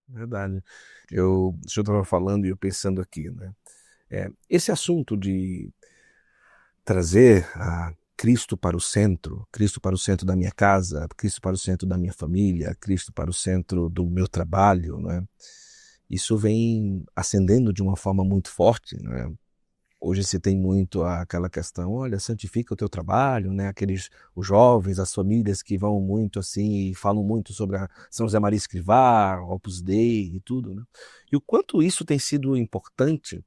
verdade. O senhor estava falando e eu pensando aqui, né? Esse assunto de trazer a Cristo para o centro da minha casa, Cristo para o centro da minha família, Cristo para o centro do meu trabalho, né? Isso vem ascendendo de uma forma muito forte, né? Hoje se tem muito aquela questão, olha, santifica o teu trabalho, né? Os jovens, as famílias que vão muito assim e falam muito sobre a São José Maria Escrivá, Opus Dei e tudo, né? E o quanto isso tem sido importante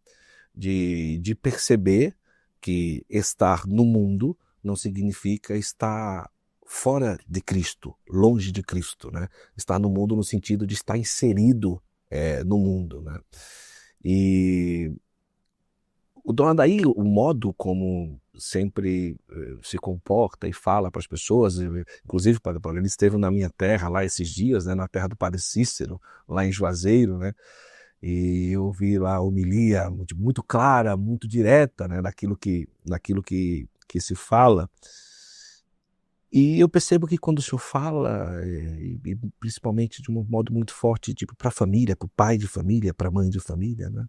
de perceber que estar no mundo não significa estar fora de Cristo, longe de Cristo, né? Estar no mundo no sentido de estar inserido no mundo, né? E o Dom Adair, o modo como sempre se comporta e fala para as pessoas, inclusive para ele esteve na minha terra lá esses dias, né, na terra do Padre Cícero, lá em Juazeiro, né, e eu vi lá a homilia muito clara, muito direta, né, daquilo que se fala. E eu percebo que quando o senhor fala, e principalmente de um modo muito forte, tipo, para a família, para o pai de família, para a mãe de família, né?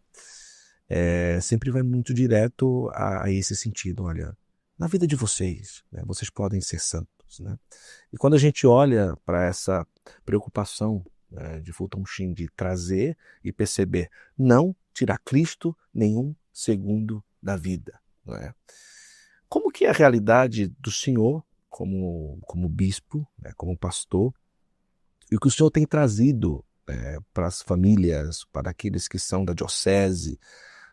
Sempre vai muito direto a esse sentido, olha, na vida de vocês, né, vocês podem ser santos, né? E quando a gente olha para essa preocupação, de Fulton Sheen de trazer e perceber, não tirar Cristo nenhum segundo da vida, não é? Como que é a realidade do senhor como bispo, né, como pastor, e o que o senhor tem trazido para as famílias, para aqueles que são da diocese,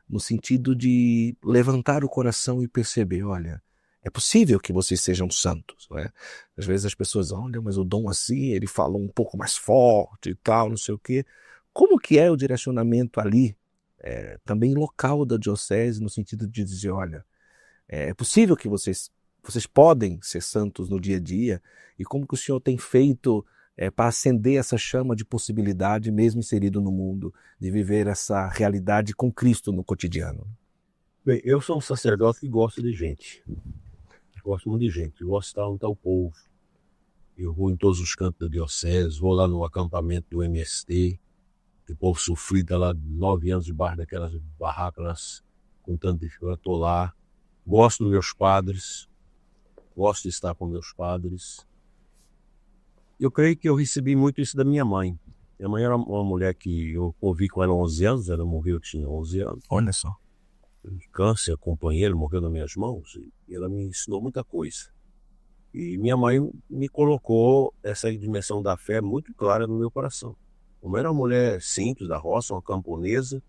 no sentido de levantar o coração e perceber, olha, é possível que vocês sejam santos, não é? Às vezes as pessoas, olha, mas o Dom assim, ele falou um pouco mais forte e tal, não sei o quê. Como que é o direcionamento ali, também local da diocese, no sentido de dizer, olha, é possível que vocês podem ser santos no dia a dia, e como que o senhor tem feito para acender essa chama de possibilidade, mesmo inserido no mundo, de viver essa realidade com Cristo no cotidiano? Bem, eu sou um sacerdote que gosta de gente. Gosto muito de gente. Gosto de estar onde está o povo. Eu vou em todos os cantos da diocese, vou lá no acampamento do MST, o povo sofrido, está lá 9 anos debaixo daquelas barracas, com tanta dificuldade, estou lá. Gosto dos meus padres, gosto de estar com meus padres. Eu creio que eu recebi muito isso da minha mãe. Minha mãe era uma mulher que eu convivi com ela há 11 anos, ela morreu, eu tinha 11 anos. Olha só. Câncer, companheiro, morreu nas minhas mãos, e ela me ensinou muita coisa. E minha mãe me colocou essa dimensão da fé muito clara no meu coração. Como era uma mulher simples da roça, uma camponesa,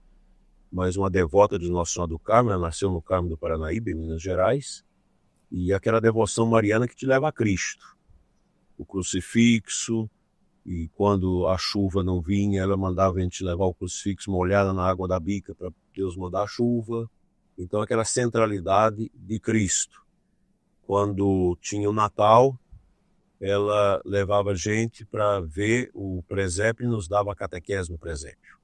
mas uma devota de Nossa Senhora do Carmo, ela nasceu no Carmo do Paranaíba, em Minas Gerais, e aquela devoção mariana que te leva a Cristo. O crucifixo, e quando a chuva não vinha, ela mandava a gente levar o crucifixo molhado na água da bica para Deus mandar a chuva. Então aquela centralidade de Cristo. Quando tinha o Natal, ela levava a gente para ver o presépio e nos dava a catequese no presépio.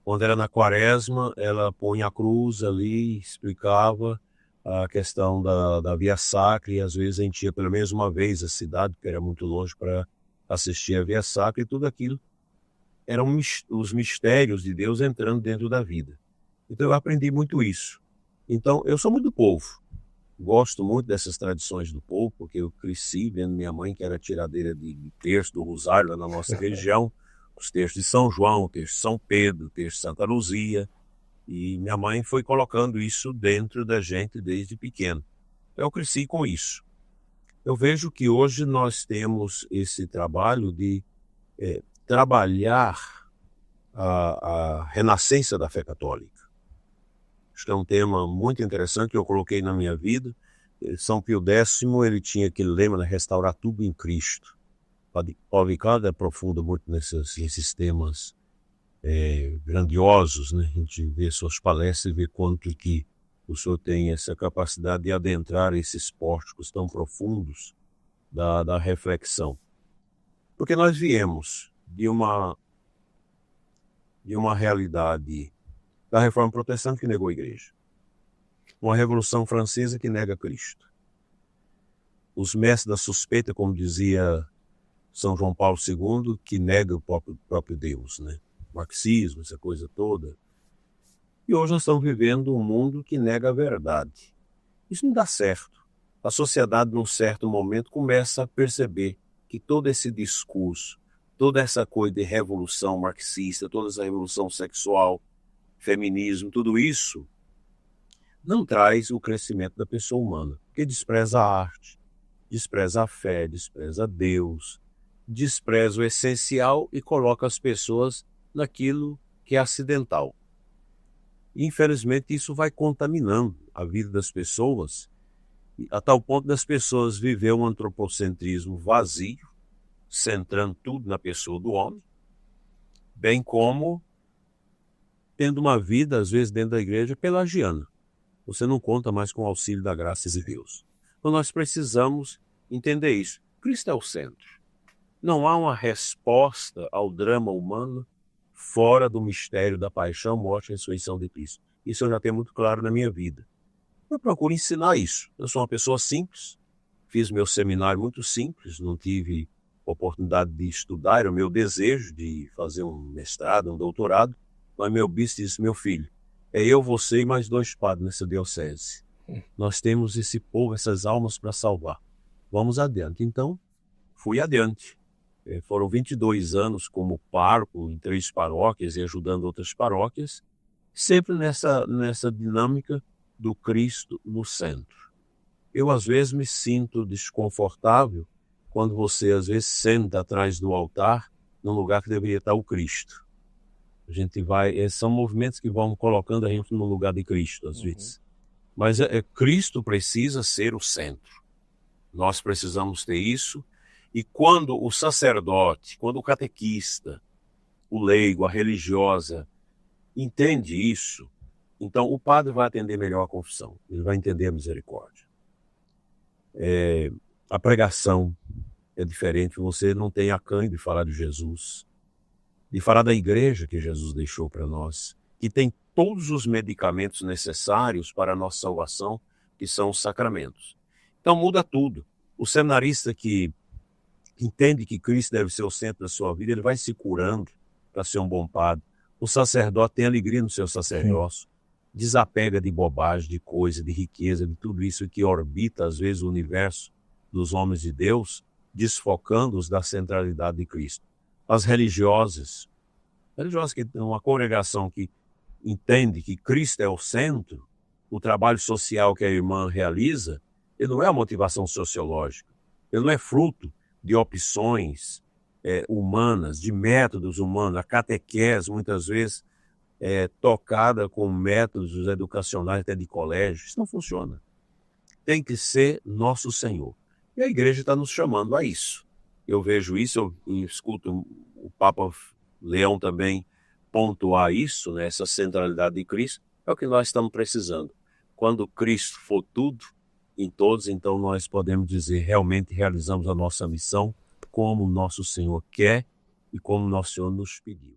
Quando era na quaresma, ela punha a cruz ali, explicava a questão da Via Sacra, e às vezes a gente ia pelo menos uma vez à cidade, que era muito longe, para assistir a Via Sacra, e tudo aquilo eram os mistérios de Deus entrando dentro da vida. Então eu aprendi muito isso. Então eu sou muito do povo. Gosto muito dessas tradições do povo, porque eu cresci vendo minha mãe, que era tiradeira de terço do Rosário lá na nossa região, os terços de São João, o terço de São Pedro, o terço de Santa Luzia, e minha mãe foi colocando isso dentro da gente desde pequeno. Eu cresci com isso. Eu vejo que hoje nós temos esse trabalho de trabalhar a renascença da fé católica. Acho que é um tema muito interessante que eu coloquei na minha vida. São Pio X, ele tinha aquele lema de restaurar tudo em Cristo. Paulo Ricardo aprofunda muito nesses temas grandiosos, né? A gente vê suas palestras e vê quanto que o senhor tem essa capacidade de adentrar esses pórticos tão profundos da reflexão. Porque nós viemos de uma realidade da Reforma Protestante que negou a Igreja, uma Revolução Francesa que nega Cristo, os mestres da suspeita, como dizia São João Paulo II, que nega o próprio Deus, né? Marxismo, essa coisa toda. E hoje nós estamos vivendo um mundo que nega a verdade. Isso não dá certo. A sociedade, num certo momento, começa a perceber que todo esse discurso, toda essa coisa de revolução marxista, toda essa revolução sexual, feminismo, tudo isso não traz o crescimento da pessoa humana, porque despreza a arte, despreza a fé, despreza Deus, despreza o essencial e coloca as pessoas naquilo que é acidental. Infelizmente, isso vai contaminando a vida das pessoas, a tal ponto das pessoas viver um antropocentrismo vazio, centrando tudo na pessoa do homem, bem como tendo uma vida, às vezes, dentro da igreja, pelagiana. Você não conta mais com o auxílio da graça de Deus. Então nós precisamos entender isso. Cristo é o centro. Não há uma resposta ao drama humano fora do mistério da paixão, morte e ressurreição de Cristo. Isso eu já tenho muito claro na minha vida. Eu procuro ensinar isso. Eu sou uma pessoa simples, fiz meu seminário muito simples, não tive oportunidade de estudar, era o meu desejo de fazer um mestrado, um doutorado, mas meu bispo disse, meu filho, é eu, você e mais 2 padres nessa diocese. Nós temos esse povo, essas almas para salvar. Vamos adiante. Então, fui adiante. Foram 22 anos como pároco em 3 paróquias e ajudando outras paróquias, sempre nessa dinâmica do Cristo no centro. Eu, às vezes, me sinto desconfortável quando você, às vezes, senta atrás do altar num lugar que deveria estar o Cristo. A gente vai... São movimentos que vão colocando a gente no lugar de Cristo, às vezes. Mas Cristo precisa ser o centro. Nós precisamos ter isso. E quando o sacerdote, quando o catequista, o leigo, a religiosa, entende isso, então o padre vai atender melhor a confissão. Ele vai entender a misericórdia. A pregação é diferente. Você não tem a canha de falar de Jesus, de falar da igreja que Jesus deixou para nós, que tem todos os medicamentos necessários para a nossa salvação, que são os sacramentos. Então muda tudo. O seminarista que entende que Cristo deve ser o centro da sua vida, ele vai se curando para ser um bom padre. O sacerdote tem alegria no seu sacerdócio, desapega de bobagem, de coisa, de riqueza, de tudo isso que orbita, às vezes, o universo dos homens de Deus, desfocando-os da centralidade de Cristo. As religiosas que têm uma congregação que entende que Cristo é o centro, o trabalho social que a irmã realiza, ele não é a motivação sociológica, ele não é fruto de opções humanas, de métodos humanos. A catequese, muitas vezes, tocada com métodos educacionais até de colégio. Isso não funciona. Tem que ser nosso Senhor. E a igreja está nos chamando a isso. Eu vejo isso, eu escuto o Papa Leão também pontuar isso, né, essa centralidade de Cristo. É o que nós estamos precisando. Quando Cristo for tudo em todos, então nós podemos dizer, realmente realizamos a nossa missão como nosso Senhor quer e como nosso Senhor nos pediu.